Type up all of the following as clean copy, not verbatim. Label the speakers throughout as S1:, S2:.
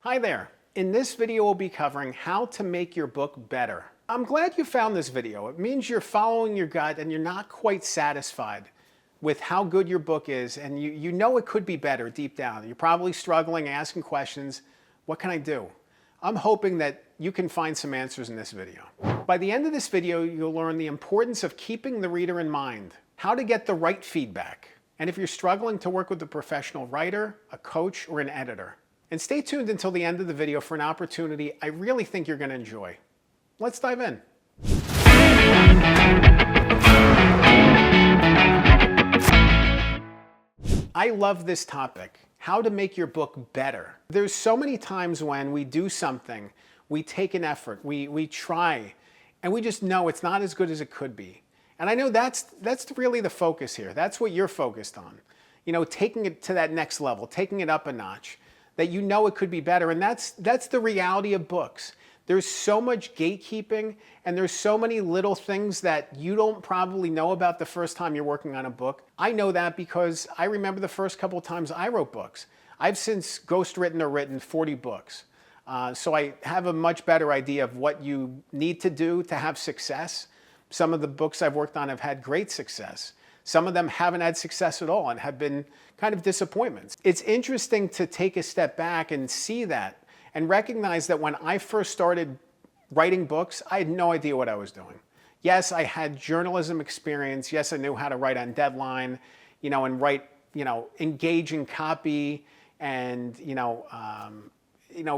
S1: Hi there. In this video, we'll be covering how to make your book better. I'm glad you found this video. It means you're following your gut and you're not quite satisfied with how good your book is, and you know it could be better deep down. You're probably struggling, asking questions. What can I do? I'm hoping that you can find some answers in this video. By the end of this video, you'll learn the importance of keeping the reader in mind, how to get the right feedback, and if you're struggling to work with a professional writer, a coach, or an editor. And stay tuned until the end of the video for an opportunity I really think you're going to enjoy. Let's dive in. I love this topic, how to make your book better. There's so many times when we do something, we take an effort, we try, and we just know it's not as good as it could be. And I know that's really the focus here. That's what you're focused on. You know, taking it to that next level, taking it up a notch. That you know it could be better, and that's the reality of books. There's so much gatekeeping, and there's so many little things that you don't probably know about the first time you're working on a book. I know that because I remember the first couple of times I wrote books. I've since ghostwritten or written 40 books. So I have a much better idea of what you need to do to have success. Some of the books I've worked on have had great success. Some of them haven't had success at all and have been kind of disappointments. It's interesting to take a step back and see that and recognize that when I first started writing books, I had no idea what I was doing. Yes, I had journalism experience. Yes, I knew how to write on deadline, and write, engaging copy and,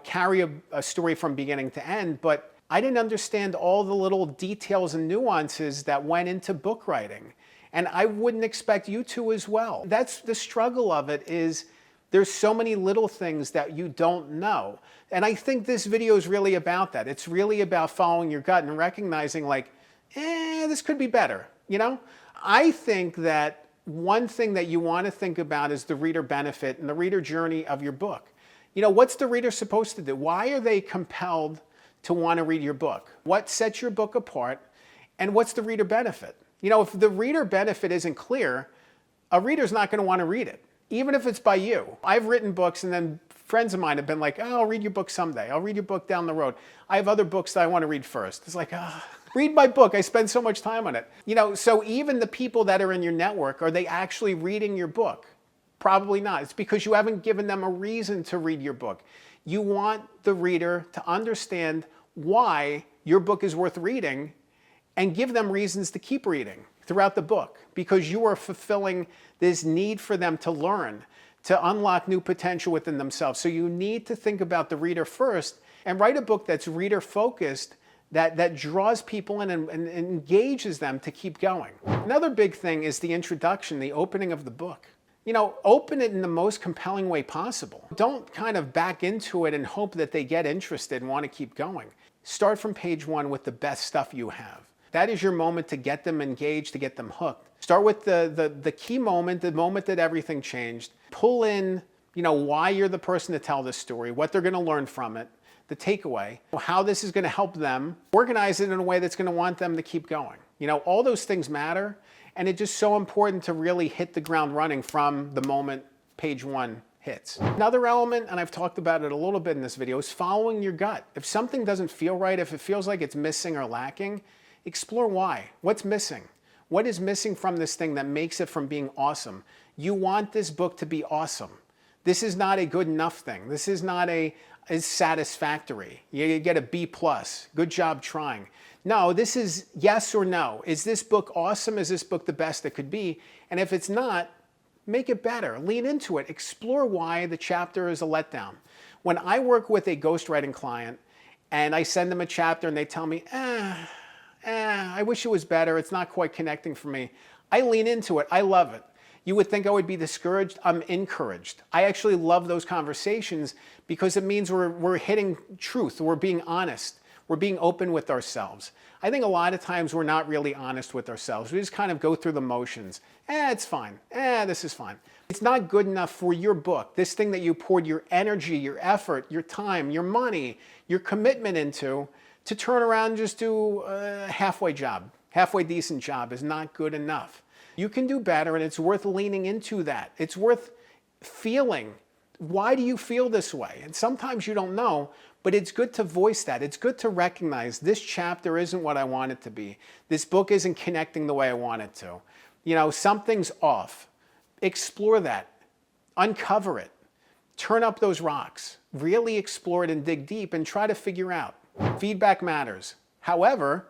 S1: carry a story from beginning to end. But I didn't understand all the little details and nuances that went into book writing. And I wouldn't expect you to as well. That's the struggle of it, is there's so many little things that you don't know. And I think this video is really about that. It's really about following your gut and recognizing this could be better, I think that one thing that you want to think about is the reader benefit and the reader journey of your book. What's the reader supposed to do? Why are they compelled to want to read your book? What sets your book apart? And what's the reader benefit? If the reader benefit isn't clear, a reader's not going to want to read it, even if it's by you. I've written books and then friends of mine have been like, oh, I'll read your book someday. I'll read your book down the road. I have other books that I want to read first. It's like, read my book. I spend so much time on it. So even the people that are in your network, are they actually reading your book? Probably not. It's because you haven't given them a reason to read your book. You want the reader to understand why your book is worth reading and give them reasons to keep reading throughout the book, because you are fulfilling this need for them to learn, to unlock new potential within themselves. So you need to think about the reader first and write a book that's reader focused, that draws people in and engages them to keep going. Another big thing is the introduction, the opening of the book. Open it in the most compelling way possible. Don't kind of back into it and hope that they get interested and want to keep going. Start from page one with the best stuff you have. That is your moment to get them engaged, to get them hooked. Start with the key moment, the moment that everything changed. Pull in, why you're the person to tell this story, what they're going to learn from it, the takeaway, how this is going to help them. Organize it in a way that's going to want them to keep going. All those things matter, and it's just so important to really hit the ground running from the moment page one hits. Another element, and I've talked about it a little bit in this video, is following your gut. If something doesn't feel right, if it feels like it's missing or lacking, explore why. What's missing? What is missing from this thing that makes it from being awesome? You want this book to be awesome. This is not a good enough thing. This is not a satisfactory. You get a B+. Good job trying. No, this is yes or no. Is this book awesome? Is this book the best it could be? And if it's not, make it better. Lean into it. Explore why the chapter is a letdown. When I work with a ghostwriting client and I send them a chapter and they tell me, I wish it was better. It's not quite connecting for me. I lean into it. I love it. You would think I would be discouraged. I'm encouraged. I actually love those conversations because it means we're hitting truth. We're being honest. We're being open with ourselves. I think a lot of times we're not really honest with ourselves. We just kind of go through the motions. It's fine. This is fine. It's not good enough for your book. This thing that you poured your energy, your effort, your time, your money, your commitment into, to turn around and just do a halfway job. Halfway decent job is not good enough. You can do better, and it's worth leaning into that. It's worth feeling Why do you feel this way? And sometimes you don't know, but it's good to voice that. It's good to recognize this chapter isn't what I want it to be. This book isn't connecting the way I want it to. You know, something's off. Explore that. Uncover it. Turn up those rocks. Really explore it and dig deep and try to figure out. Feedback matters. However,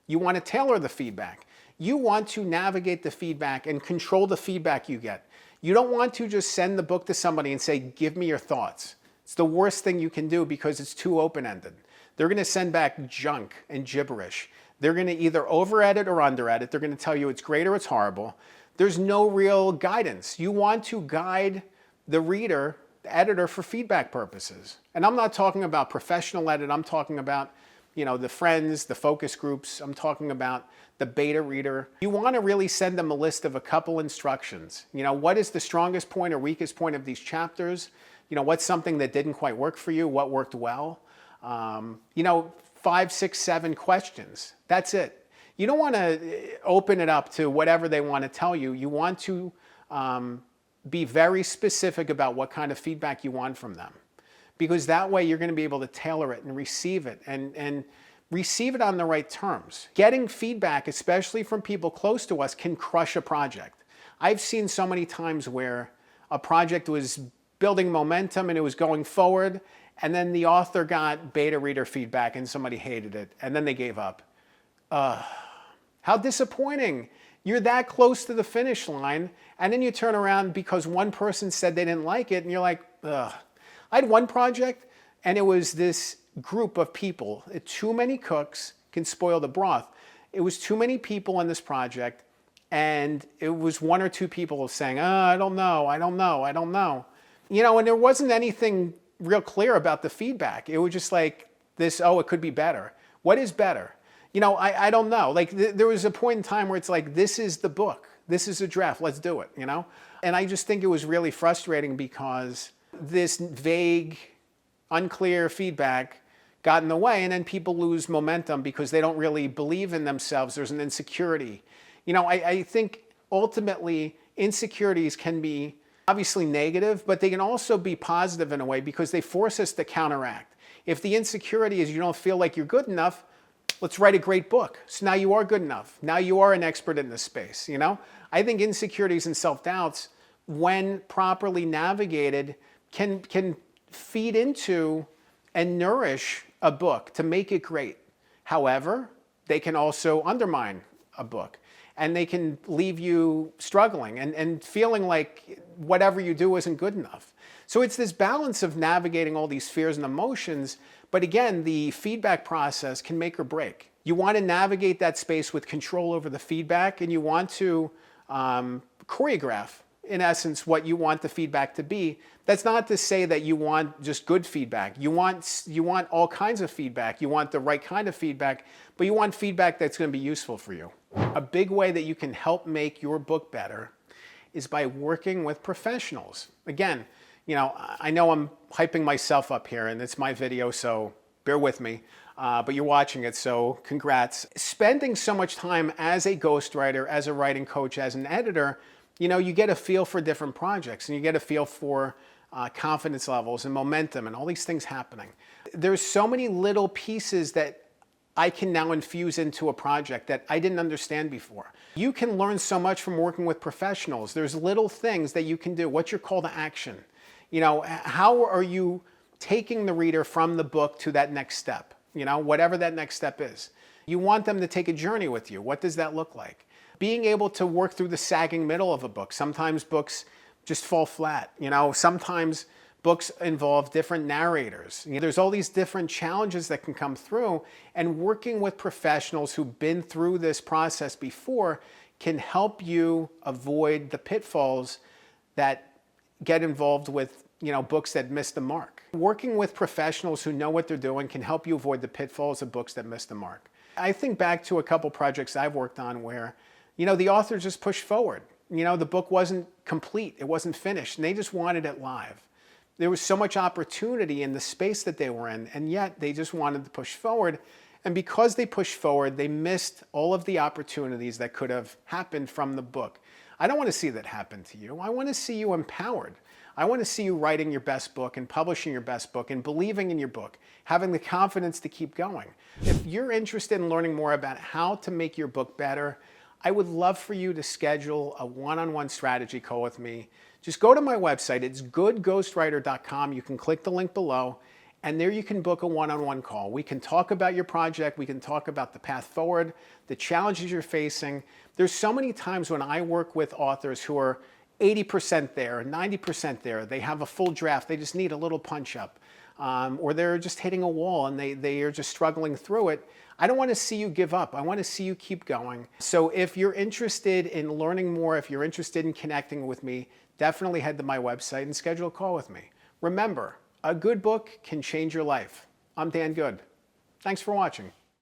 S1: you want to tailor the feedback. You want to navigate the feedback and control the feedback you get. You don't want to just send the book to somebody and say, give me your thoughts. It's the worst thing you can do because it's too open-ended. They're going to send back junk and gibberish. They're going to either over-edit or under-edit. They're going to tell you it's great or it's horrible. There's no real guidance. You want to guide the reader, the editor, for feedback purposes. And I'm not talking about professional edit. I'm talking about, you know, the friends, the focus groups. I'm talking about the beta reader. You want to really send them a list of a couple instructions. You know, what is the strongest point or weakest point of these chapters? You know, what's something that didn't quite work for you? What worked well? You know, 5, 6, 7 questions. That's it. You don't want to open it up to whatever they want to tell you. You want to be very specific about what kind of feedback you want from them. Because that way you're going to be able to tailor it and receive it and receive it on the right terms. Getting feedback, especially from people close to us, can crush a project. I've seen so many times where a project was building momentum and it was going forward, and then the author got beta reader feedback and somebody hated it, and then they gave up. How disappointing. You're that close to the finish line, and then you turn around because one person said they didn't like it, and you're like, ugh. I had one project, and it was this group of people. Too many cooks can spoil the broth. It was too many people in this project, and it was 1 or 2 people saying, I don't know, I don't know, I don't know. You know, and there wasn't anything real clear about the feedback. It was just like this, oh, it could be better. What is better? You know, I don't know. Like there was a point in time where it's like, this is the book. This is a draft. Let's do it, you know? And I just think it was really frustrating because this vague, unclear feedback got in the way, and then people lose momentum because they don't really believe in themselves. There's an insecurity. You know, I think ultimately insecurities can be obviously negative, but they can also be positive in a way because they force us to counteract. If the insecurity is you don't feel like you're good enough, let's write a great book. So now you are good enough. Now you are an expert in this space, you know? I think insecurities and self-doubts, when properly navigated, can feed into and nourish a book to make it great. However, they can also undermine a book, and they can leave you struggling and feeling like whatever you do isn't good enough. So it's this balance of navigating all these fears and emotions, but again, the feedback process can make or break. You want to navigate that space with control over the feedback, and you want to choreograph, in essence, what you want the feedback to be. That's not to say that you want just good feedback. You want all kinds of feedback. You want the right kind of feedback, but you want feedback that's going to be useful for you. A big way that you can help make your book better is by working with professionals. Again, you know I'm hyping myself up here, and it's my video, so bear with me. But you're watching it, so congrats. Spending so much time as a ghostwriter, as a writing coach, as an editor, you know, you get a feel for different projects, and you get a feel for confidence levels and momentum and all these things happening. There's so many little pieces that I can now infuse into a project that I didn't understand before. You can learn so much from working with professionals. There's little things that you can do. What's your call to action? You know, how are you taking the reader from the book to that next step? You know, whatever that next step is. You want them to take a journey with you. What does that look like? Being able to work through the sagging middle of a book. Sometimes books just fall flat. You know, sometimes books involve different narrators. You know, there's all these different challenges that can come through, and working with professionals who've been through this process before can help you avoid the pitfalls that get involved with, you know, books that miss the mark. Working with professionals who know what they're doing can help you avoid the pitfalls of books that miss the mark. I think back to a couple projects I've worked on where, you know, the author just pushed forward. You know, the book wasn't complete, it wasn't finished, and they just wanted it live. There was so much opportunity in the space that they were in, and yet they just wanted to push forward. And because they pushed forward, they missed all of the opportunities that could have happened from the book. I don't want to see that happen to you. I want to see you empowered. I want to see you writing your best book and publishing your best book and believing in your book, having the confidence to keep going. If you're interested in learning more about how to make your book better, I would love for you to schedule a one-on-one strategy call with me. Just go to my website. It's goodghostwriter.com. You can click the link below, and there you can book a one-on-one call. We can talk about your project. We can talk about the path forward, the challenges you're facing. There's so many times when I work with authors who are 80% there, 90% there. They have a full draft. They just need a little punch up. Or they're just hitting a wall and they are just struggling through it. I don't want to see you give up. I want to see you keep going. So if you're interested in learning more, if you're interested in connecting with me, definitely head to my website and schedule a call with me. Remember, a good book can change your life. I'm Dan Good. Thanks for watching.